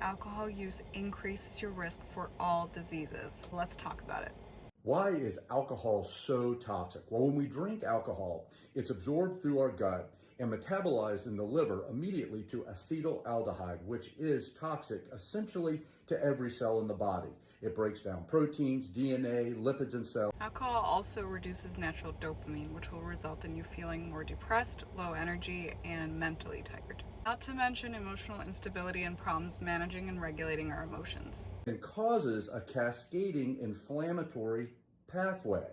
Alcohol use increases your risk for all diseases. Let's talk about it. Why is alcohol so toxic? Well, when we drink alcohol, it's absorbed through our gut and metabolized in the liver immediately to acetaldehyde, which is toxic essentially to every cell in the body. It breaks down proteins, DNA, lipids, and cells. Alcohol also reduces natural dopamine, which will result in you feeling more depressed, low energy, and mentally tired. Not to mention emotional instability and problems managing and regulating our emotions. And causes a cascading inflammatory pathway.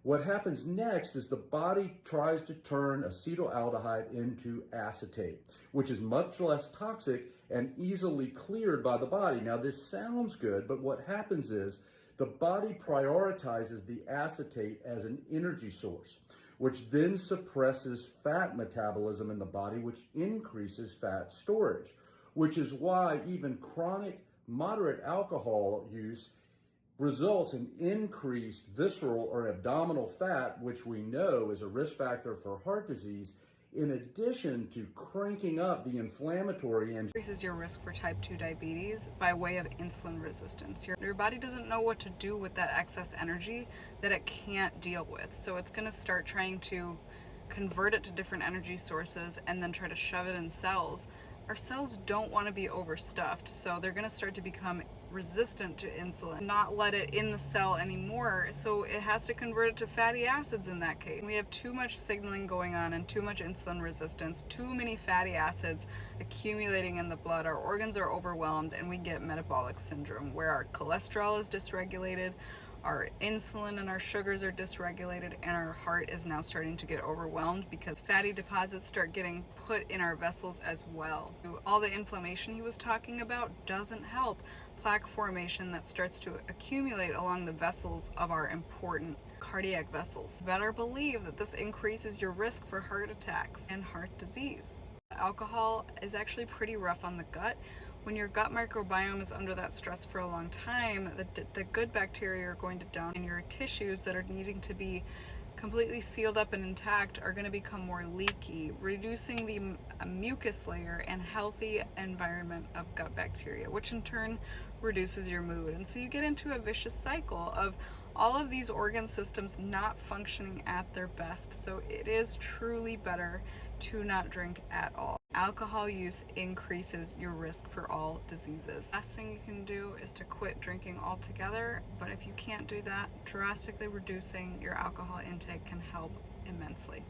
What happens next is the body tries to turn acetaldehyde into acetate, which is much less toxic and easily cleared by the body. Now, this sounds good, but what happens is the body prioritizes the acetate as an energy source, which then suppresses fat metabolism in the body, which increases fat storage, which is why even chronic moderate alcohol use results in increased visceral or abdominal fat, which we know is a risk factor for heart disease, in addition to cranking up the inflammatory and Increases your risk for type 2 diabetes by way of insulin resistance. Your body doesn't know what to do with that excess energy that it can't deal with. So it's going to start trying to convert it to different energy sources and then try to shove it in cells. Our cells don't want to be overstuffed, so they're going to start to become resistant to insulin, not let it in the cell anymore, so it has to convert it to fatty acids in that case. We have too much signaling going on and too much insulin resistance, too many fatty acids accumulating in the blood. Our organs are overwhelmed and we get metabolic syndrome where our cholesterol is dysregulated, our insulin and our sugars are dysregulated, and our heart is now starting to get overwhelmed because fatty deposits start getting put in our vessels as well. All the inflammation he was talking about doesn't help. Plaque formation that starts to accumulate along the vessels of our important cardiac vessels. Better believe that this increases your risk for heart attacks and heart disease. Alcohol is actually pretty rough on the gut. When your gut microbiome is under that stress for a long time, the good bacteria are going to down, and your tissues that are needing to be completely sealed up and intact are going to become more leaky, reducing the mucus layer and healthy environment of gut bacteria, which in turn reduces your mood. And so you get into a vicious cycle of all of these organ systems not functioning at their best. So it is truly better to not drink at all. Alcohol use increases your risk for all diseases. Last thing you can do is to quit drinking altogether, but if you can't do that, drastically reducing your alcohol intake can help immensely.